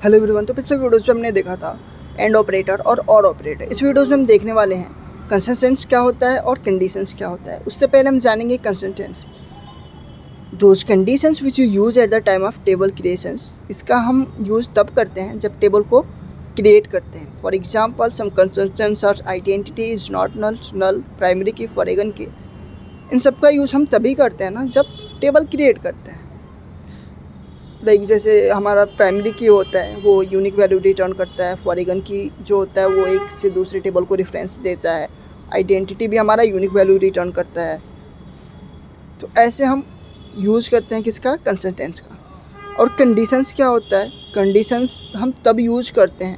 Hello everyone. तो पिछले videos में हमने देखा था एंड ऑपरेटर और ऑपरेटर। इस वीडियोज़ में हम देखने वाले हैं कंसिस्टेंस क्या होता है और कंडीशंस क्या होता है। उससे पहले हम जानेंगे constraints, those conditions which you use at the time of table creations. इसका हम यूज़ तब करते हैं जब टेबल को क्रिएट करते हैं। फॉर एग्जाम्पल सम कंसिस्टेंस और identity is not null primary key foreign की। इन सब का यूज़ हम तभी करते हैं ना जब टेबल क्रिएट करते हैं। लाइक जैसे हमारा प्राइमरी की होता है वो यूनिक वैल्यू रिटर्न करता है, फॉरेगन की जो होता है वो एक से दूसरे टेबल को रेफरेंस देता है, आइडेंटिटी भी हमारा यूनिक वैल्यू रिटर्न करता है। तो ऐसे हम यूज़ करते हैं किसका, कंसिस्टेंस का। और कंडीशंस क्या होता है, कंडीशंस हम तब यूज़ करते हैं,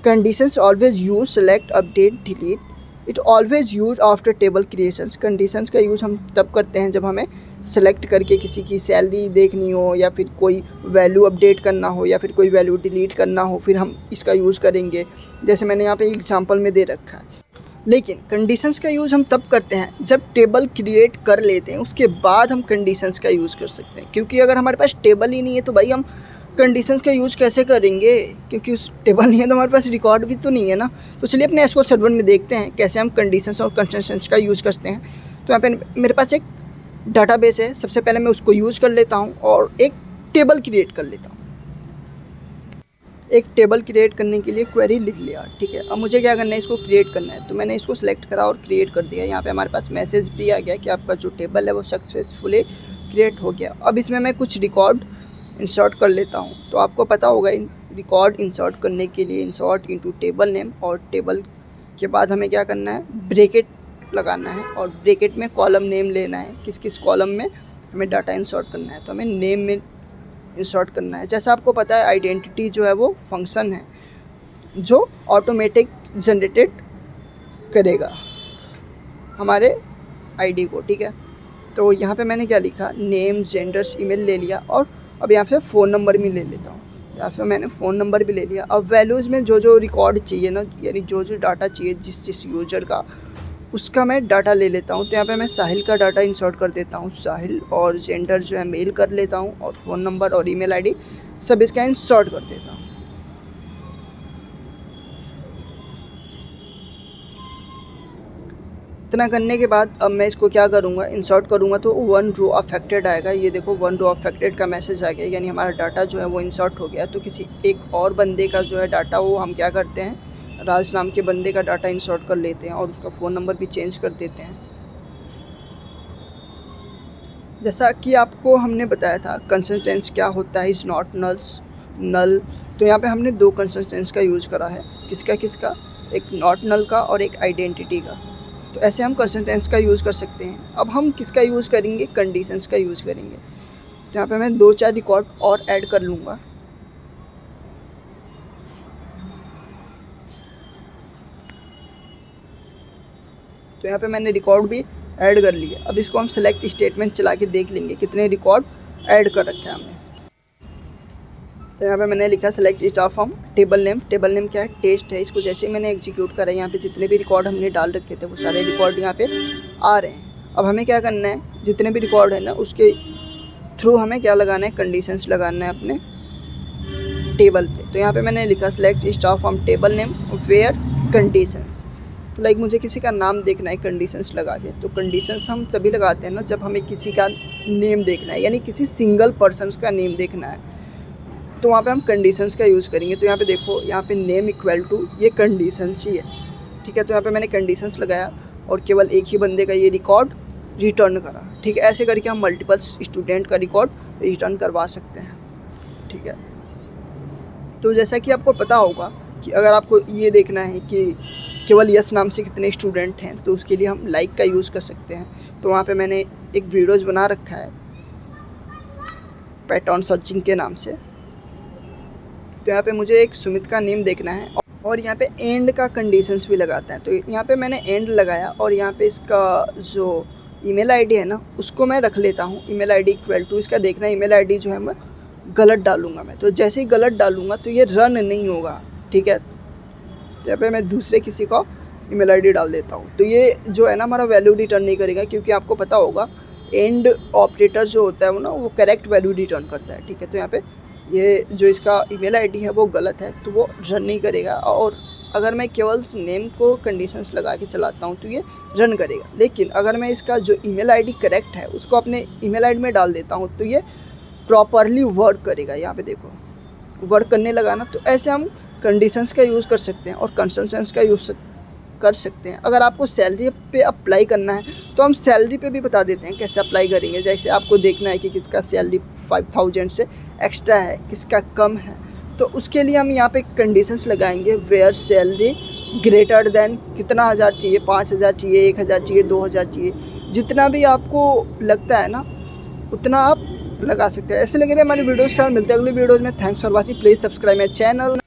conditions always use select update delete it always use after table creations. Conditions का यूज़ हम तब करते हैं जब हमें सेलेक्ट करके किसी की सैलरी देखनी हो या फिर कोई वैल्यू अपडेट करना हो या फिर कोई वैल्यू डिलीट करना हो, फिर हम इसका यूज़ करेंगे। जैसे मैंने यहाँ पे एग्जांपल में दे रखा है। लेकिन कंडीशंस का यूज़ हम तब करते हैं जब टेबल क्रिएट कर लेते हैं, उसके बाद हम कंडीशंस का यूज़ कर सकते हैं। क्योंकि अगर हमारे पास टेबल ही नहीं है तो भाई हम कंडीशंस का यूज़ कैसे करेंगे, क्योंकि उस टेबल नहीं है तो हमारे पास रिकॉर्ड भी तो नहीं है ना। तो चलिए अपने एसक्यूएल सर्वर में देखते हैं कैसे हम कंडीशंस और कंस्ट्रेंट्स का यूज़ करते हैं। तो यहाँ पे मेरे पास एक डाटाबेस है, सबसे पहले मैं उसको यूज़ कर लेता हूँ और एक टेबल क्रिएट कर लेता हूँ। एक टेबल क्रिएट करने के लिए क्वेरी लिख लिया, ठीक है। अब मुझे क्या करना है, इसको क्रिएट करना है। तो मैंने इसको सिलेक्ट करा और क्रिएट कर दिया। यहाँ पे हमारे पास मैसेज भी आ गया कि आपका जो टेबल है वो सक्सेसफुली क्रिएट हो गया। अब इसमें मैं कुछ रिकॉर्ड इंसर्ट कर लेता हूँ। तो आपको पता होगा रिकॉर्ड इंसर्ट करने के लिए इंसर्ट इनटू टेबल नेम, और टेबल के बाद हमें क्या करना है, ब्रैकेट लगाना है और ब्रैकेट में कॉलम नेम लेना है। किस किस कॉलम में हमें डाटा इंसर्ट करना है, तो हमें नेम में इंसर्ट करना है। जैसा आपको पता है आइडेंटिटी जो है वो फंक्शन है जो ऑटोमेटिक जनरेटेड करेगा हमारे आईडी को, ठीक है। तो यहाँ पे मैंने क्या लिखा, नेम, जेंडर्स, ईमेल ले लिया और अब यहाँ पे फ़ोन नंबर भी ले लेता हूँ। यहाँ पे मैंने फ़ोन नंबर भी ले लिया। अब वैल्यूज़ में जो जो रिकॉर्ड चाहिए ना, यानी जो जो डाटा चाहिए जिस यूज़र का, उसका मैं डाटा ले लेता हूँ। तो यहाँ पे मैं साहिल का डाटा इंसर्ट कर देता हूँ, साहिल, और जेंडर जो है मेल कर लेता हूँ और फ़ोन नंबर और ईमेल आईडी सब इसका इंसर्ट कर देता हूँ। इतना करने के बाद अब मैं इसको क्या करूँगा, इंसर्ट करूँगा तो 1 रो अफेक्टेड आएगा। ये देखो 1 रो अफेक्टेड का मैसेज आ गया, यानी हमारा डाटा जो है वो इंसर्ट हो गया। तो किसी एक और बंदे का जो है डाटा वो हम क्या करते हैं, राज नाम के बंदे का डाटा इंसर्ट कर लेते हैं और उसका फ़ोन नंबर भी चेंज कर देते हैं। जैसा कि आपको हमने बताया था कंसिस्टेंस क्या होता है, इज़ नॉट नल। तो यहाँ पे हमने 2 कंसिस्टेंस का यूज़ करा है। किसका किसका, एक नॉट नल का और एक आइडेंटिटी का। तो ऐसे हम कंसिस्टेंस का यूज़ कर सकते हैं। अब हम किसका यूज़ करेंगे, कंडीशंस का यूज़ करेंगे। तो यहाँ पे मैं 2-4 रिकॉर्ड और ऐड कर लूँगा। तो यहाँ पे मैंने रिकॉर्ड भी ऐड कर लिया। अब इसको हम सेलेक्ट स्टेटमेंट चला के देख लेंगे कितने रिकॉर्ड ऐड कर रखे हैं हमने। तो यहाँ पे मैंने लिखा select star from table name. Table name क्या है, टेस्ट है। इसको जैसे ही मैंने एग्जीक्यूट करा, यहाँ पे जितने भी रिकॉर्ड हमने डाल रखे थे वो सारे रिकॉर्ड यहाँ पे आ रहे हैं। अब हमें क्या करना है, जितने भी रिकॉर्ड है ना उसके थ्रू हमें क्या लगाना है, कंडीशंस लगाना है अपने टेबल पे। तो यहाँ पे मैंने लिखा select star from table name where conditions. तो लाइक मुझे किसी का नाम देखना है कंडीशंस लगा के। तो कंडीशंस हम तभी लगाते हैं ना जब हमें किसी का नेम देखना है, यानी किसी सिंगल पर्सन का नेम देखना है। तो वहाँ पे हम कंडीशंस का यूज़ करेंगे। तो यहाँ पे देखो, यहाँ पे नेम इक्वल टू ये कंडीशंस ही है, ठीक है। तो यहाँ पे मैंने कंडीशंस लगाया और केवल एक ही बंदे का ये रिकॉर्ड रिटर्न करा, ठीक है। ऐसे करके हम मल्टीपल स्टूडेंट का रिकॉर्ड रिटर्न करवा सकते हैं, ठीक है। तो जैसा कि आपको पता होगा कि अगर आपको ये देखना है कि केवल यस नाम से कितने स्टूडेंट हैं, तो उसके लिए हम लाइक का यूज़ कर सकते हैं। तो वहाँ पे मैंने एक वीडियोज़ बना रखा है पैटर्न सर्चिंग के नाम से। तो यहाँ पे मुझे एक सुमित का नेम देखना है और यहाँ पे एंड का कंडीशंस भी लगाता है। तो यहाँ पे मैंने एंड लगाया और यहाँ पे इसका जो ईमेल आईडी है ना उसको मैं रख लेता हूँ। ईमेल आईडी इक्वल टू इसका देखना है, ईमेल आईडी जो है मैं गलत डालूँगा मैं। तो जैसे ही गलत डालूँगा तो ये रन नहीं होगा, ठीक है। तो यहाँ पे मैं दूसरे किसी का ईमेल आईडी डाल देता हूँ। तो ये जो है ना हमारा वैल्यू रिटर्न नहीं करेगा, क्योंकि आपको पता होगा एंड ऑपरेटर जो होता है वो ना वो करेक्ट वैल्यू रिटर्न करता है, ठीक है। तो यहाँ पे ये जो इसका ईमेल आईडी है वो गलत है तो वो रन नहीं करेगा। और अगर मैं केवल नेम को कंडीशंस लगा के चलाता हूँ तो ये रन करेगा। लेकिन अगर मैं इसका जो ईमेल आईडी करेक्ट है उसको अपने ईमेल आईडी में डाल देता हूँ तो ये प्रॉपरली वर्क करेगा। यहाँ पे देखो वर्क करने लगा ना। तो ऐसे हम कंडीशंस का यूज़ कर सकते हैं और कंसेंट्स का यूज़ कर सकते हैं। अगर आपको सैलरी पे अप्लाई करना है तो हम सैलरी पे भी बता देते हैं कैसे अप्लाई करेंगे। जैसे आपको देखना है कि किसका सैलरी 5000 से एक्स्ट्रा है, किसका कम है, तो उसके लिए हम यहाँ पे कंडीशंस लगाएंगे वेयर सैलरी ग्रेटर देन कितना हज़ार चाहिए, 5000 चाहिए, 1000 चाहिए, 2000 चाहिए, जितना भी आपको लगता है ना उतना आप लगा सकते हैं। ऐसे लगे रहे हमारी वीडियोस। मिलते हैं अगली वीडियोज़ में। Thanks for watching. Please subscribe my channel.